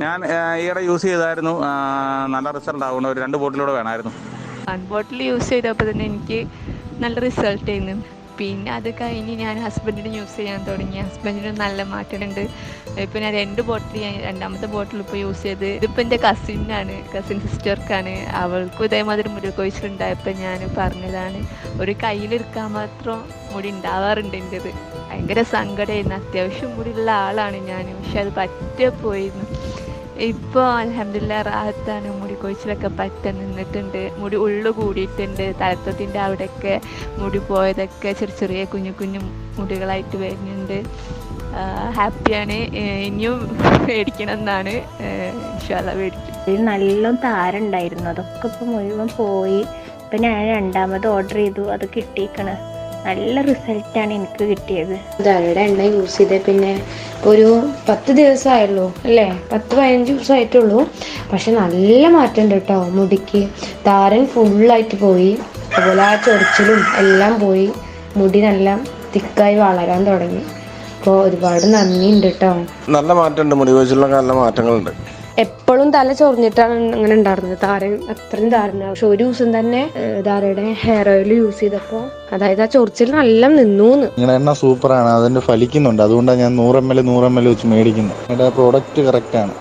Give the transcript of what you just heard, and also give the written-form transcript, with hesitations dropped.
ഞാൻ ഈയിടെ യൂസ് ചെയ്തായിരുന്നു. നല്ല റിസൾട്ട് ആവുന്നു. ഒരു 2 ബോട്ടിലൂടെ വേണമായിരുന്നു. 1 ബോട്ടിൽ യൂസ് ചെയ്തപ്പോൾ തന്നെ എനിക്ക് നല്ല റിസൾട്ട് ആയിരുന്നു. പിന്നെ അത് കഴിഞ്ഞ് ഞാൻ ഹസ്ബൻഡിന് യൂസ് ചെയ്യാൻ തുടങ്ങി. ഹസ്ബൻഡിന് നല്ല മാറ്റമുണ്ട്. ഇപ്പോൾ ഞാൻ 2 ബോട്ടിൽ, ഞാൻ 2ാമത്തെ ബോട്ടിൽ ഇപ്പോൾ യൂസ് ചെയ്ത്. ഇതിപ്പോൾ എൻ്റെ കസിൻ സിസ്റ്റർക്കാണ്. അവൾക്കും ഇതേമാതിരി മുടി കൊഴിച്ചിലുണ്ടായപ്പോൾ ഞാൻ പറഞ്ഞതാണ്. ഒരു കയ്യിലെടുക്കാൻ മാത്രം മുടി ഉണ്ടാവാറുണ്ട് എൻ്റെത്. ഭയങ്കര സങ്കടമായിരുന്നു. അത്യാവശ്യം മുടിയുള്ള ആളാണ് ഞാൻ, പക്ഷെ അത് പറ്റേ പോയിരുന്നു. ഇപ്പോൾ അൽഹംദുലില്ലാഹ് റാഹത്താണ്. മുടി കൊഴിച്ചിലൊക്കെ പറ്റാൻ നിന്നിട്ടുണ്ട്. മുടി ഉള്ളു കൂടിയിട്ടുണ്ട്. തലത്വത്തിൻ്റെ അവിടെയൊക്കെ മുടി പോയതൊക്കെ ചെറിയ കുഞ്ഞു കുഞ്ഞു മുടികളായിട്ട് വരുന്നുണ്ട്. ഹാപ്പിയാണ്. ഇനിയും മേടിക്കണം എന്നാണ്. ഇൻഷാ അല്ലാഹ് മേടിക്കും. നല്ല താരണ്ടായിരുന്നു, അതൊക്കെ ഇപ്പോൾ മുഴുവൻ പോയി. ഇപ്പം ഞാൻ 2ാമത് ഓർഡർ ചെയ്തു, അത് കിട്ടിയിരിക്കണ്. നല്ല റിസൾട്ടാണ് എനിക്ക് കിട്ടിയത്. ധാരയുടെ എണ്ണ യൂസ് ചെയ്തേ പിന്നെ ഒരു 10 ദിവസമായുള്ളൂ അല്ലേ, 10-15 ദിവസമായിട്ടുള്ളൂ. പക്ഷെ നല്ല മാറ്റം ഉണ്ട് കേട്ടോ. മുടിക്ക് താരൻ ഫുള്ളായിട്ട് പോയി, അതുപോലെ ആ ചൊറിച്ചിലും എല്ലാം പോയി. മുടി നല്ല തിക്കായി വളരാൻ തുടങ്ങി. അപ്പോൾ ഒരുപാട് നന്ദിയുണ്ട് കേട്ടോ. നല്ല മാറ്റമുണ്ട്, മുടി കൊഴിച്ചിലൊക്കെ നല്ല മാറ്റങ്ങളുണ്ട്. എപ്പോഴും തല ചൊറിഞ്ഞിട്ടാണ് അങ്ങനെ ഉണ്ടായിരുന്നത്. താരൻ അത്രയും താരന. പക്ഷെ ഒരു ദിവസം തന്നെ ധാരയുടെ ഹെയർ ഓയിൽ യൂസ് ചെയ്തപ്പോൾ, അതായത് ആ ചൊറിച്ചിൽ നല്ല നിന്നൂന്ന്. നിങ്ങളുടെ എണ്ണ സൂപ്പറാണ്, അതിൻ്റെ ഫലിക്കുന്നുണ്ട്. അതുകൊണ്ടാണ് ഞാൻ 100 ml വെച്ച് മേടിക്കുന്നത്. നിങ്ങളുടെ പ്രോഡക്റ്റ് കറക്റ്റാണ്.